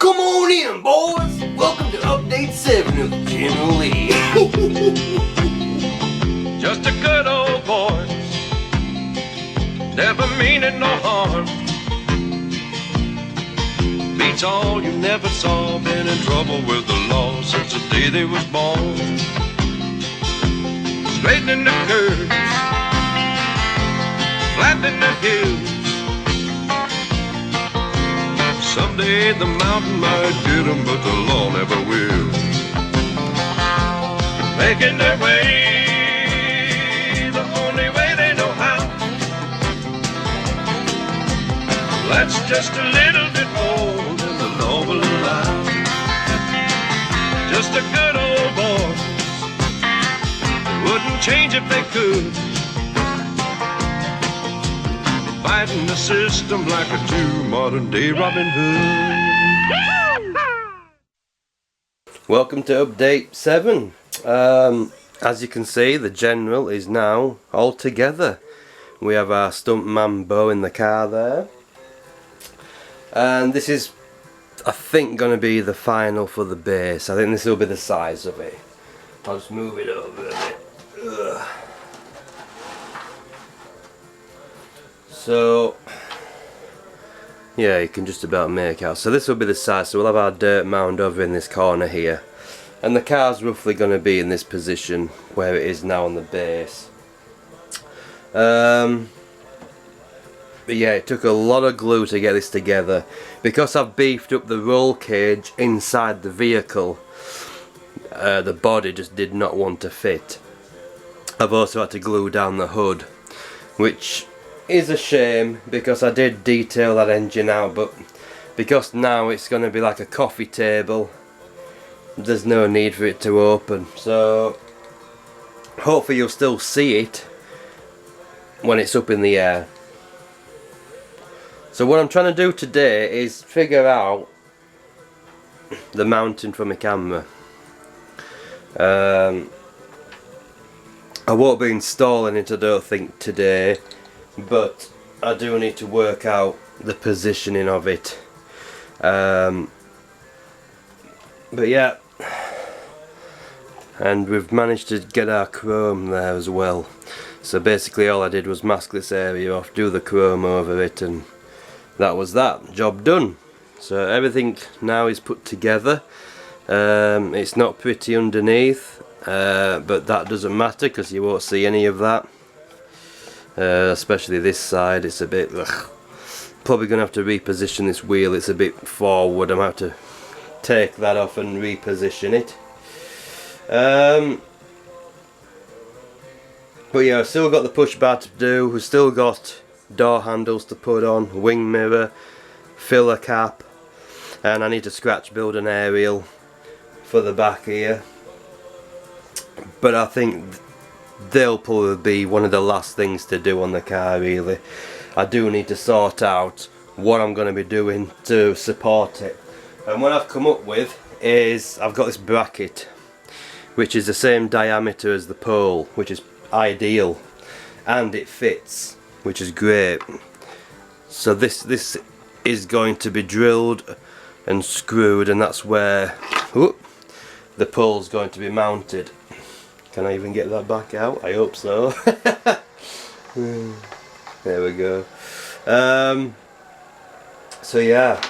Come on in, boys! Welcome to Update 7 of General Lee. Just a good old boy, never meaning no harm. Beats all you never saw, been in trouble with the law since the day they was born. Straightening the curves, flattening the hills. Someday the mountain might get 'em, but the law never will. Making their way the only way they know how. That's just a little bit more than the law will allow. Just a good old boy, they wouldn't change if they could. Fighting the system like a true modern day Robin Hood. Welcome to Update 7. As you can see, the General is now all together. We have our stuntman Bo in the car there. And this is, I think, going to be the final for the base. I think this will be the size of it. I'll just move it over a bit. Ugh. So, yeah, you can just about make out. So this will be the size. So we'll have our dirt mound over in this corner here. And the car's roughly going to be in this position where it is now on the base. But yeah, it took a lot of glue to get this together. Because I've beefed up the roll cage inside the vehicle, the body just did not want to fit. I've also had to glue down the hood, which is a shame because I did detail that engine out, but because now it's going to be like a coffee table, there's no need for it to open. So hopefully you'll still see it when it's up in the air. So what I'm trying to do today is figure out the mounting for my camera. I won't be installing it, I don't think, today, but I do need to work out the positioning of it. But yeah, and we've managed to get our chrome there as well. So basically all I did was mask this area off, do the chrome over it, and that was that, job done. So everything now is put together. It's not pretty underneath, but that doesn't matter because you won't see any of that. Especially this side, it's a bit probably gonna have to reposition this wheel. It's a bit forward. I'm gonna have to take that off and reposition it. But yeah, I've still got the push bar to do. We've still got door handles to put on, wing mirror, filler cap, and I need to scratch build an aerial for the back here. But I think they'll probably be one of the last things to do on the car, really. I do need to sort out what I'm going to be doing to support it. And what I've come up with is I've got this bracket which is the same diameter as the pole, which is ideal, and it fits, which is great. So this is going to be drilled and screwed, and that's where the pole's going to be mounted. Can I even get that back out? I hope so. There we go. So yeah,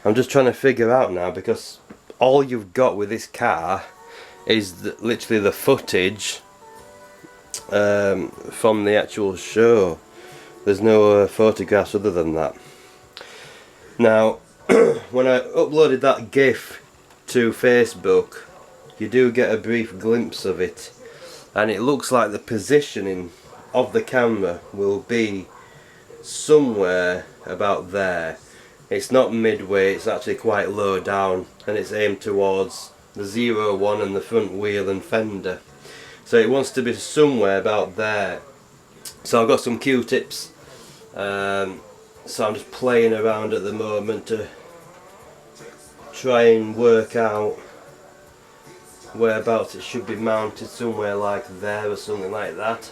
I'm just trying to figure out now, because all you've got with this car is literally the footage from the actual show. There's no photographs other than that. Now when I uploaded that GIF to Facebook, you do get a brief glimpse of it, and it looks like the positioning of the camera will be somewhere about there. It's not midway, it's actually quite low down, and it's aimed towards the 01 and the front wheel and fender. So it wants to be somewhere about there. So I've got some Q-tips, so I'm just playing around at the moment to try and work out whereabouts it should be mounted, somewhere like there or something like that.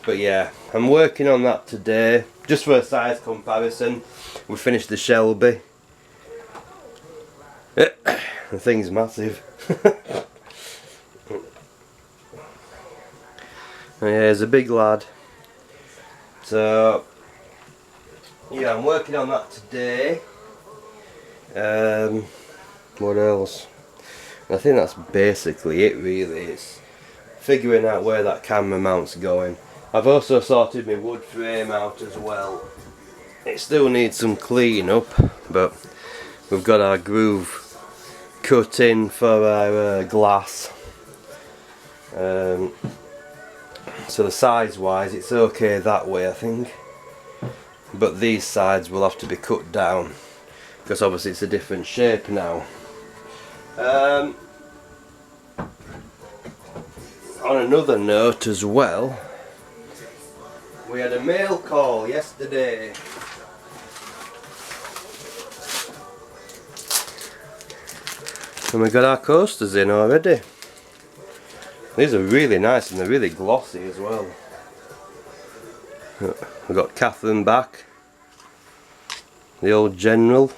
But yeah, I'm working on that today, just for a size comparison. We finished the Shelby. The thing's massive. Yeah, he's a big lad. So yeah, I'm working on that today. What else? I think that's basically it really. It's figuring out where that camera mount's going. I've also sorted my wood frame out as well. It still needs some clean up, but we've got our groove cut in for our glass. So the size wise it's okay that way I think, but these sides will have to be cut down because obviously it's a different shape now. On another note as well, we had a mail call yesterday. And we got our coasters in already. These are really nice and they're really glossy as well. We've got Catherine back, the old General.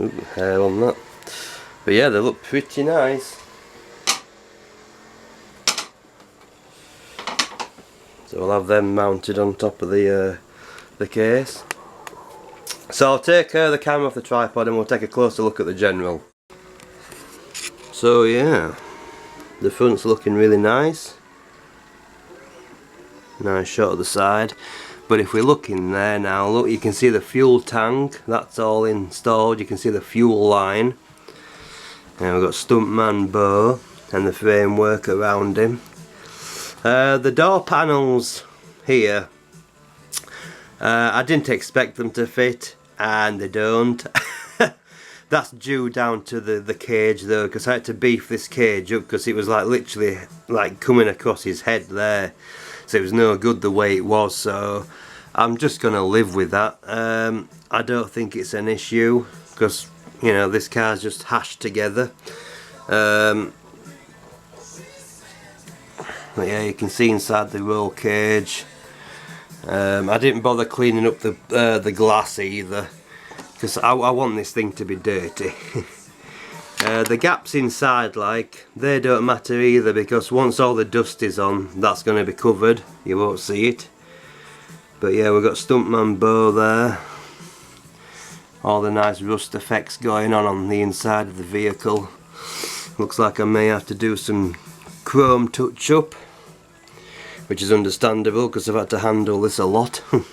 Ooh, hair on that. But yeah, they look pretty nice. So we'll have them mounted on top of the case. So I'll take the camera off the tripod and we'll take a closer look at the General. So yeah, the front's looking really nice. Nice shot of the side. But if we look in there now, look, you can see the fuel tank, that's all installed. You can see the fuel line. And we've got Stuntman Bo and the framework around him. The door panels here, I didn't expect them to fit, and they don't. That's due down to the cage though, because I had to beef this cage up because it was like literally like coming across his head there, so it was no good the way it was. So I'm just gonna live with that. I don't think it's an issue because, you know, this car's just hashed together. But yeah, you can see inside the roll cage. I didn't bother cleaning up the glass either, because I want this thing to be dirty. The gaps inside, like, they don't matter either, because once all the dust is on, that's going to be covered. You won't see it. But yeah, we've got Stuntman Bo there. All the nice rust effects going on the inside of the vehicle. Looks like I may have to do some chrome touch up, which is understandable because I've had to handle this a lot. Yeah.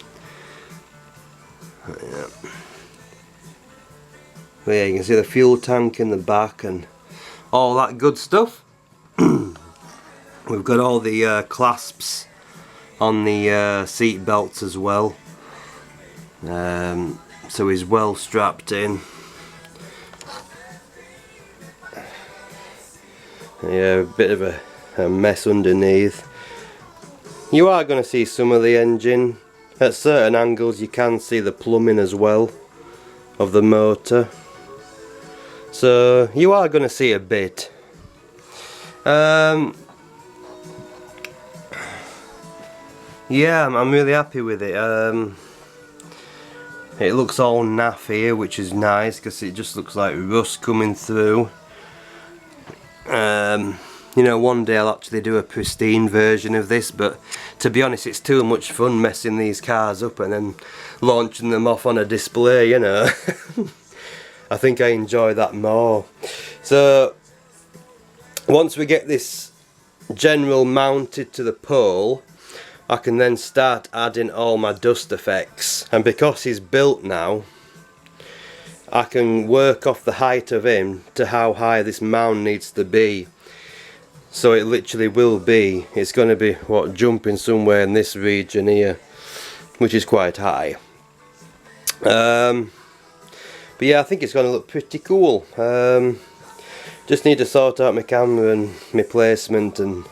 But yeah, you can see the fuel tank in the back and all that good stuff. We've got all the clasps on the seat belts as well. So he's well strapped in. Yeah, a bit of a mess underneath. You are going to see some of the engine. At certain angles you can see the plumbing as well of the motor. So you are going to see a bit. Yeah, I'm really happy with it. It looks all naff here, which is nice because it just looks like rust coming through. You know, one day I'll actually do a pristine version of this, but to be honest, it's too much fun messing these cars up and then launching them off on a display, you know. I think I enjoy that more. So once we get this General mounted to the pole, I can then start adding all my dust effects, and because he's built now, I can work off the height of him to how high this mound needs to be. So it literally will be, it's going to be, what, jumping somewhere in this region here, which is quite high. But yeah, I think it's going to look pretty cool. Just need to sort out my camera and my placement, and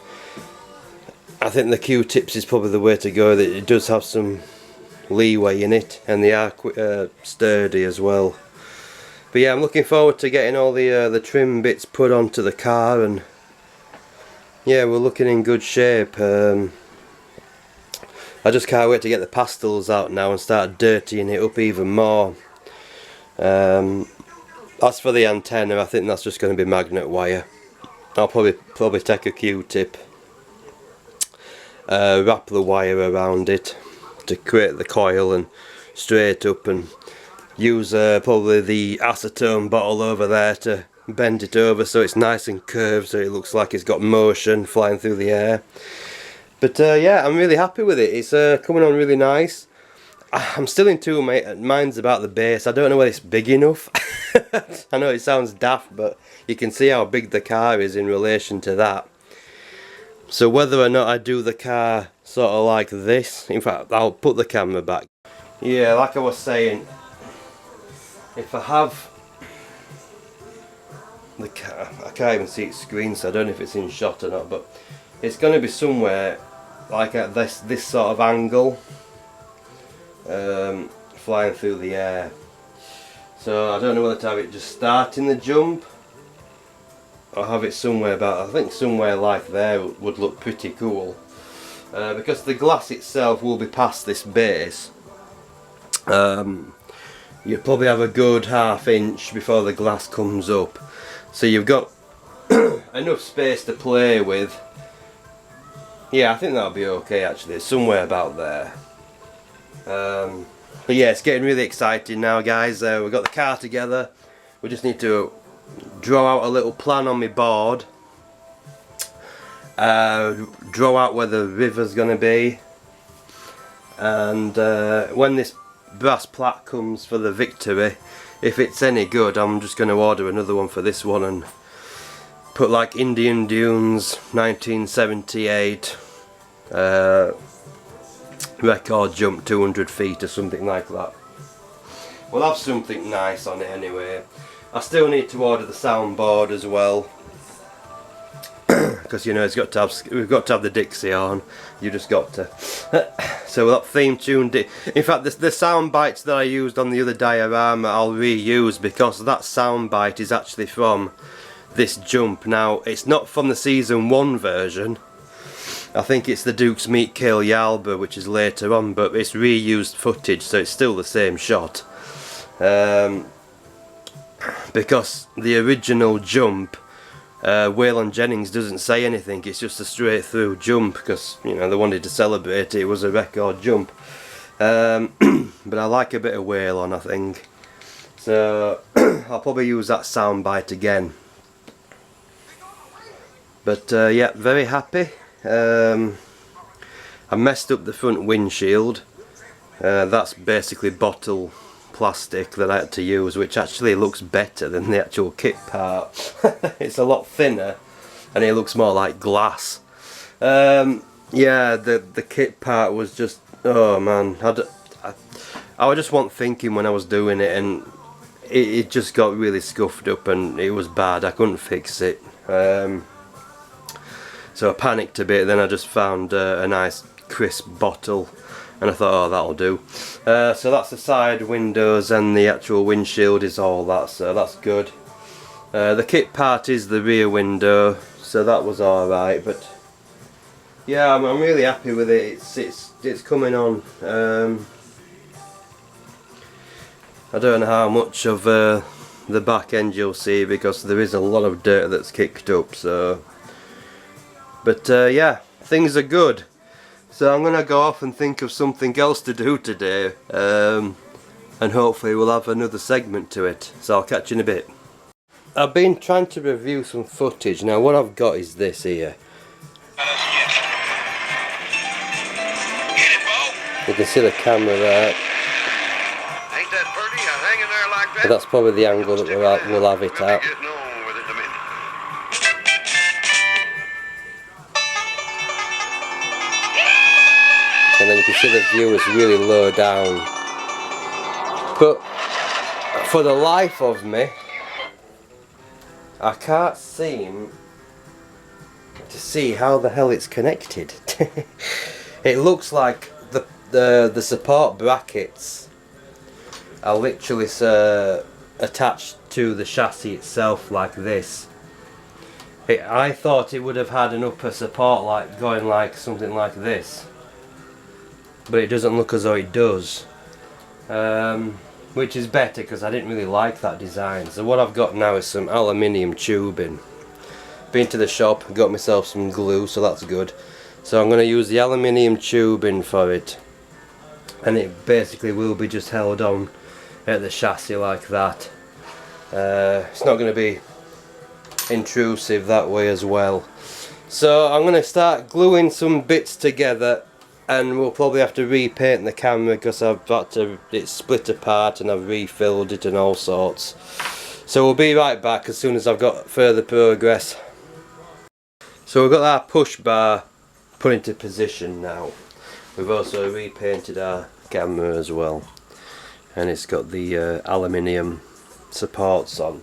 I think the Q-tips is probably the way to go. That it does have some leeway in it, and they are sturdy as well. But yeah, I'm looking forward to getting all the trim bits put onto the car, and yeah, we're looking in good shape. I just can't wait to get the pastels out now and start dirtying it up even more. As for the antenna, I think that's just going to be magnet wire. I'll probably take a Q-tip, wrap the wire around it to create the coil and straight up, and use probably the acetone bottle over there to bend it over so it's nice and curved, so it looks like it's got motion flying through the air. But yeah, I'm really happy with it. It's coming on really nice. I'm still in two minds about the base. I don't know whether it's big enough. I know it sounds daft, but you can see how big the car is in relation to that. So whether or not I do the car sort of like this, in fact I'll put the camera back. Yeah, like I was saying, if I have the car, I can't even see its screen, so I don't know if it's in shot or not, but it's going to be somewhere like at this sort of angle, flying through the air. So I don't know whether to have it just starting the jump or have it somewhere about, I think somewhere like there would look pretty cool, because the glass itself will be past this base. You probably have a good ½ inch before the glass comes up, so you've got enough space to play with. Yeah, I think that'll be okay actually. It's somewhere about there. But yeah, it's getting really exciting now, guys. We've got the car together. We just need to draw out a little plan on my board, draw out where the river's going to be, and when this brass plaque comes for the Victory, if it's any good, I'm just going to order another one for this one and put like Indian Dunes 1978 record jump 200 feet or something like that. We'll have something nice on it anyway. I still need to order the soundboard as well, because you know we've got to have the Dixie on. You just got to. So we'll have theme tune. In fact, the sound bites that I used on the other diorama I'll reuse, because that sound bite is actually from this jump. Now it's not from the season 1 version. I think it's the Duke's Meet Kill Yalba, which is later on, but it's reused footage, so it's still the same shot. Because the original jump, Waylon Jennings doesn't say anything, it's just a straight through jump, because you know they wanted to celebrate it was a record jump. But I like a bit of Waylon, I think, so I'll probably use that soundbite again. But yeah, very happy. I messed up the front windshield. That's basically bottle plastic that I had to use, which actually looks better than the actual kit part. It's a lot thinner and it looks more like glass. Yeah, the kit part was just, oh man, I was just wasn't thinking when I was doing it, and it just got really scuffed up and it was bad. I couldn't fix it. So I panicked a bit, then I just found a nice crisp bottle and I thought, oh, that'll do. So that's the side windows, and the actual windshield is all that, so that's good. The kit part is the rear window, so that was alright, but yeah, I'm really happy with it. It's coming on. I don't know how much of the back end you'll see, because there is a lot of dirt that's kicked up, so. But yeah, things are good. So I'm going to go off and think of something else to do today, and hopefully we'll have another segment to it. So I'll catch you in a bit. I've been trying to review some footage. Now what I've got is this here. You can see the camera there. Ain't that pretty? Hanging there like that? But that's probably the angle that we'll have it at. And then you can see the view is really low down. But for the life of me, I can't seem to see how the hell it's connected. It looks like the support brackets are literally attached to the chassis itself like this. I thought it would have had an upper support like going like something like this, but it doesn't look as though it does, which is better because I didn't really like that design. So what I've got now is some aluminium tubing. Been to the shop, got myself some glue, so that's good. So I'm going to use the aluminium tubing for it, and it basically will be just held on at the chassis like that. It's not going to be intrusive that way as well. So I'm going to start gluing some bits together, and we'll probably have to repaint the camera because it's split apart and I've refilled it and all sorts. So we'll be right back as soon as I've got further progress. So we've got our push bar put into position now. We've also repainted our camera as well, and it's got the aluminium supports on,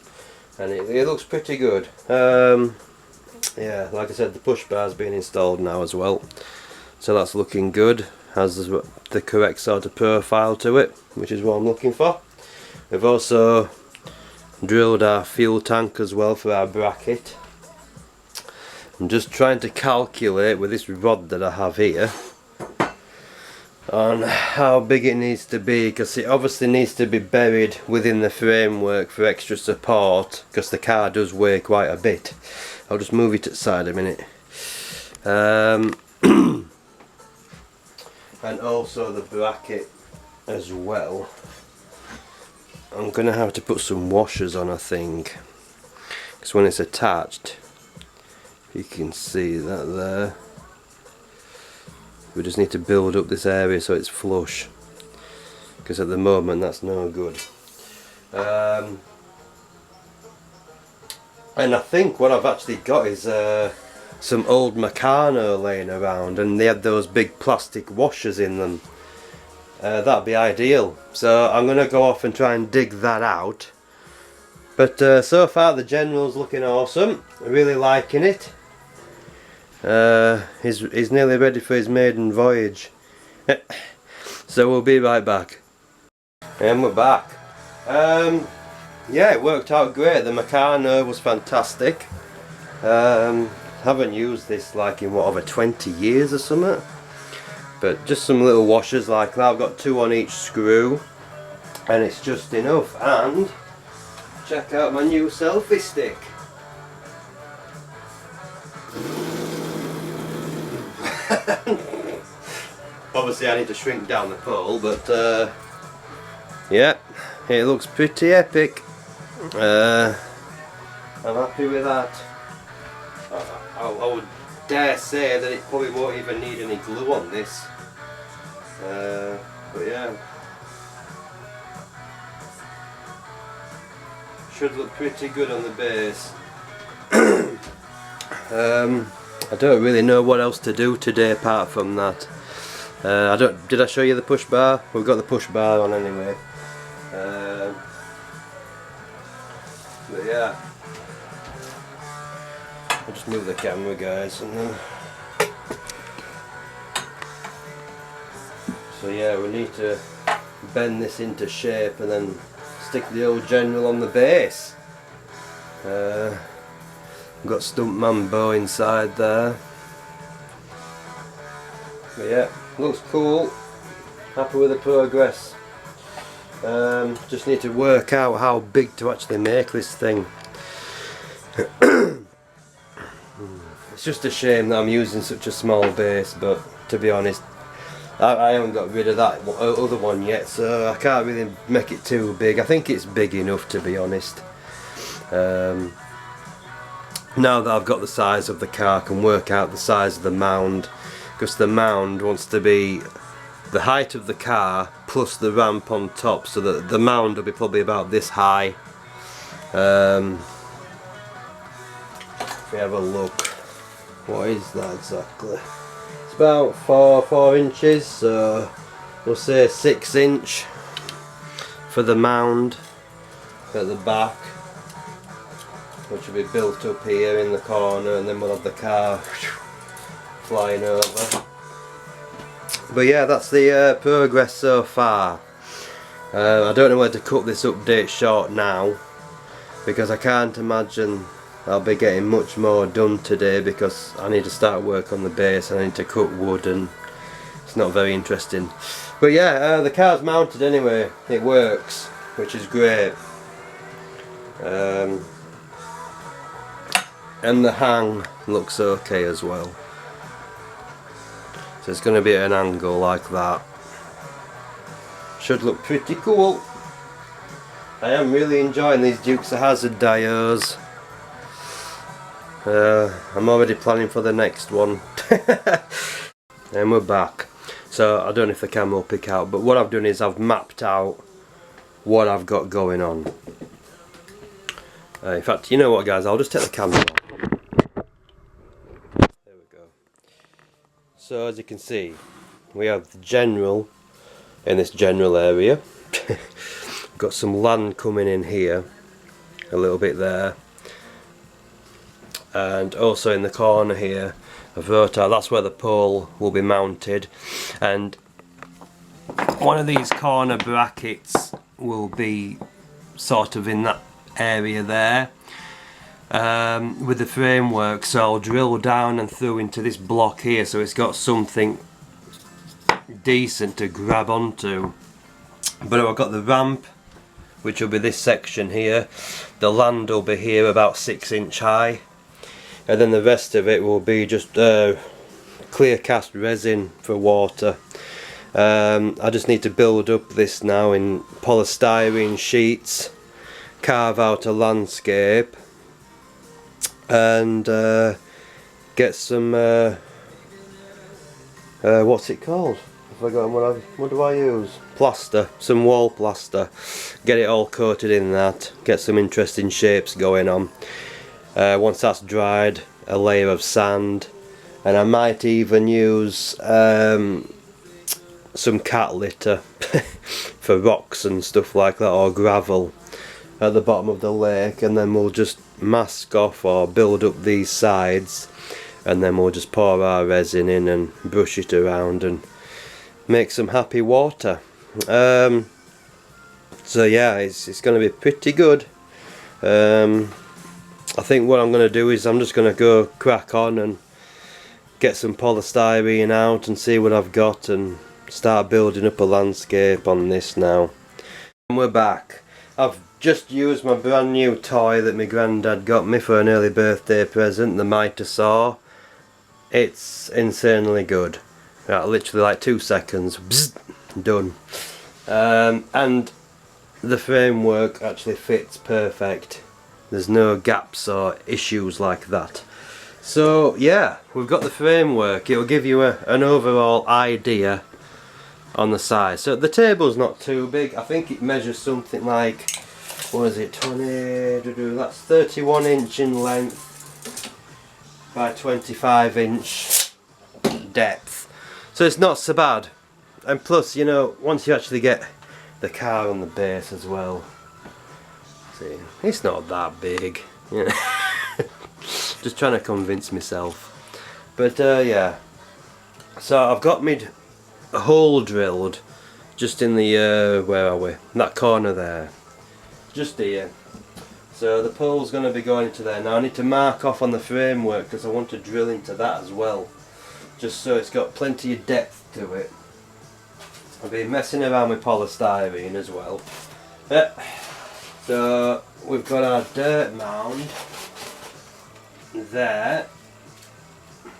and it looks pretty good. Yeah, like I said, the push bar's been installed now as well, so that's looking good. Has the correct sort of profile to it, which is what I'm looking for. We've also drilled our fuel tank as well for our bracket. I'm just trying to calculate with this rod that I have here on how big it needs to be, because it obviously needs to be buried within the framework for extra support, because the car does weigh quite a bit. I'll just move it aside a minute. And also the bracket as well. I'm going to have to put some washers on, I think, because when it's attached, you can see that there. We just need to build up this area so it's flush, because at the moment that's no good. And I think what I've actually got is some old Meccano laying around, and they had those big plastic washers in them. That'd be ideal. So I'm going to go off and try and dig that out. But so far the General's looking awesome. I'm really liking it. He's nearly ready for his maiden voyage. So we'll be right back. And we're back. Yeah, it worked out great. The Meccano was fantastic. Haven't used this like in what, over 20 years or something. But just some little washers like that. I've got 2 on each screw, and it's just enough. And check out my new selfie stick. Obviously I need to shrink down the pole, but yeah, it looks pretty epic. I'm happy with that. I would dare say that it probably won't even need any glue on this, but yeah, should look pretty good on the base. I don't really know what else to do today apart from that. Did I show you the push bar? We've got the push bar on anyway. But yeah, I'll just move the camera, guys, and then. So yeah, we need to bend this into shape and then stick the old General on the base. We've got Stuntman bow inside there. But yeah, looks cool. Happy with the progress. Just need to work out how big to actually make this thing. It's just a shame that I'm using such a small base, but to be honest, I haven't got rid of that other one yet, so I can't really make it too big. I think it's big enough, to be honest. Now that I've got the size of the car, I can work out the size of the mound, because the mound wants to be the height of the car plus the ramp on top, so that the mound will be probably about this high. If we have a look, what is that exactly? It's about 4 inches, so we'll say 6 inch for the mound at the back, which will be built up here in the corner, and then we'll have the car flying over. But yeah, that's the progress so far. I don't know where to cut this update short now, because I can't imagine I'll be getting much more done today because I need to start work on the base and I need to cut wood, and it's not very interesting. But yeah, the car's mounted anyway, it works, which is great. And the hang looks okay as well. So it's going to be at an angle like that. Should look pretty cool. I am really enjoying these Dukes of Hazzard dios. I'm already planning for the next one. And we're back. So I don't know if the camera will pick out, but what I've done is I've mapped out what I've got going on. In fact, you know what guys, I'll just take the camera off. There we go. So as you can see, we have the general in this general area. Got some land coming in here, a little bit there, and also in the corner here of rotor, that's where the pole will be mounted, and one of these corner brackets will be sort of in that area there with the framework, so I'll drill down and through into this block here so it's got something decent to grab onto. But I've got the ramp, which will be this section here, the land will be here about 6 inch high, and then the rest of it will be just clear cast resin for water. I just need to build up this now in polystyrene sheets, carve out a landscape, and get some what's it called? I've forgotten what do I use? Plaster, some wall plaster. Get it all coated in that, get some interesting shapes going on. Once that's dried, a layer of sand, and I might even use some cat litter for rocks and stuff like that, or gravel at the bottom of the lake, and then we'll just mask off or build up these sides, and then we'll just pour our resin in and brush it around and make some happy water. So yeah, it's going to be pretty good. I think what I'm going to do is I'm just going to go crack on and get some polystyrene out and see what I've got and start building up a landscape on this now. And we're back. I've just used my brand new toy that my granddad got me for an early birthday present, the miter saw. It's insanely good. Right, literally like 2 seconds, bzz, done. And the framework actually fits perfect. There's no gaps or issues like that. So yeah, we've got the framework. It'll give you an overall idea on the size. So the table's not too big. I think it measures something like, what is it, 20, that's 31 inch in length by 25 inch depth. So it's not so bad. And plus, you know, once you actually get the car on the base as well, see, it's not that big, you know. Just trying to convince myself. But yeah, so I've got a hole drilled just in the where are we? That corner there, just here. So the pole's going to be going into there. Now I need to mark off on the framework because I want to drill into that as well, just so it's got plenty of depth to it. I've been messing around with polystyrene as well. So we've got our dirt mound there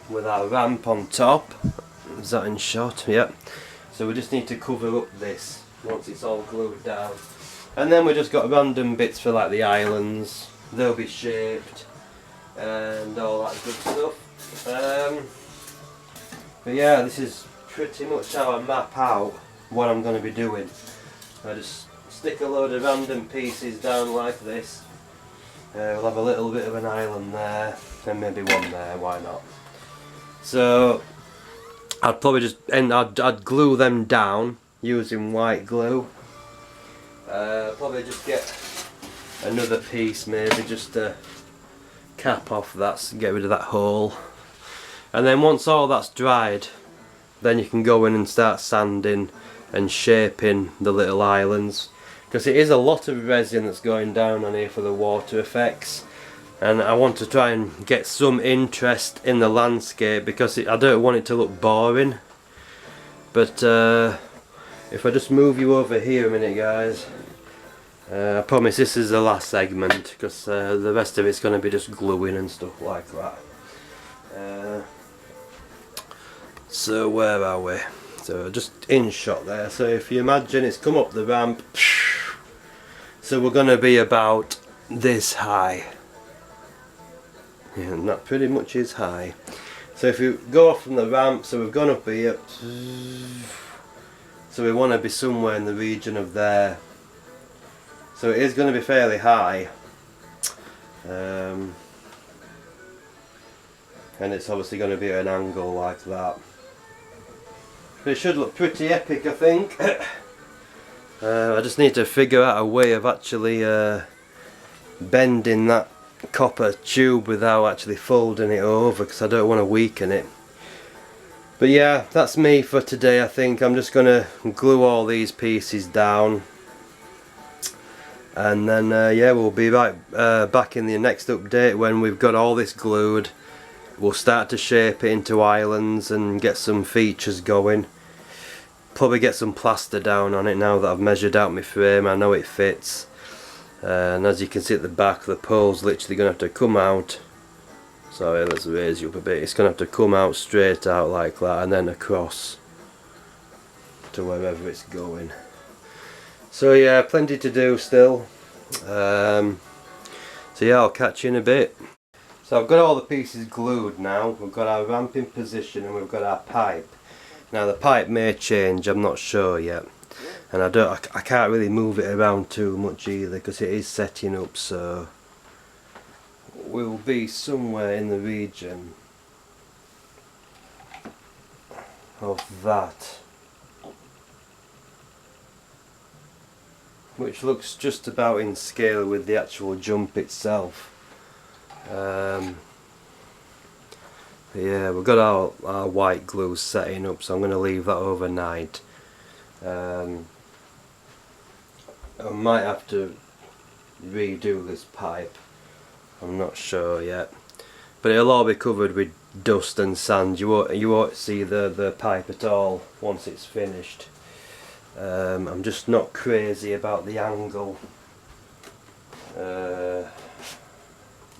with our ramp on top. Is that in shot? Yep. So we just need to cover up this once it's all glued down, and then we just got random bits for like the islands. They'll be shaped and all that good stuff. But yeah, this is pretty much how I map out what I'm going to be doing. I just stick a load of random pieces down like this. We'll have a little bit of an island there, and maybe one there, why not? So I'd probably just I'd glue them down using white glue. Probably just get another piece maybe just to cap off that, get rid of that hole. And then once all that's dried, then you can go in and start sanding and shaping the little islands, because it is a lot of resin that's going down on here for the water effects. and I want to try and get some interest in the landscape, because I don't want it to look boring. But if I just move you over here a minute, guys, I promise this is the last segment, because the rest of it's going to be just gluing and stuff like that. So where are we? So just in shot there. So if you imagine it's come up the ramp, so we're going to be about this high. Yeah, and that pretty much is high. So if you go off from the ramp, so we've gone up here, so we want to be somewhere in the region of there. So it is going to be fairly high, and it's obviously going to be at an angle like that. But it should look pretty epic, I think. I just need to figure out a way of actually bending that copper tube without actually folding it over, because I don't want to weaken it. But yeah, that's me for today. I think I'm just going to glue all these pieces down, and then yeah, we'll be right back in the next update when we've got all this glued. We'll start to shape it into islands and get some features going. Probably get some plaster down on it now that I've measured out my frame. I know it fits. And as you can see at the back, the pole's literally going to have to come out. Sorry, let's raise you up a bit. It's going to have to come out straight out like that, and then across to wherever it's going. So yeah, plenty to do still. So yeah, I'll catch you in a bit. So I've got all the pieces glued now. We've got our ramp in position and we've got our pipe. Now the pipe may change, I'm not sure yet. And I can't really move it around too much either, because it is setting up, so we'll be somewhere in the region of that, which looks just about in scale with the actual jump itself. Yeah, we've got our white glue setting up, so I'm going to leave that overnight. I might have to redo this pipe, I'm not sure yet, but it'll all be covered with dust and sand. You won't see the pipe at all once it's finished. I'm just not crazy about the angle that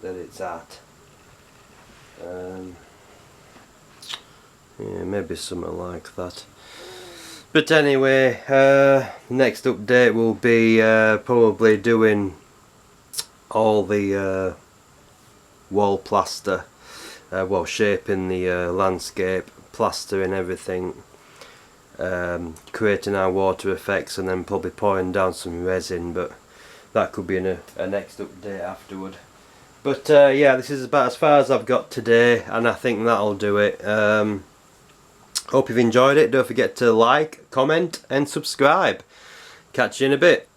it's at. Yeah, maybe something like that. But anyway, next update will be probably doing all the wall plaster, well, shaping the landscape, plastering everything, creating our water effects, and then probably pouring down some resin, but that could be in a next update afterward. But yeah, this is about as far as I've got today, and I think that'll do it. Hope you've enjoyed it. Don't forget to like, comment and subscribe. Catch you in a bit.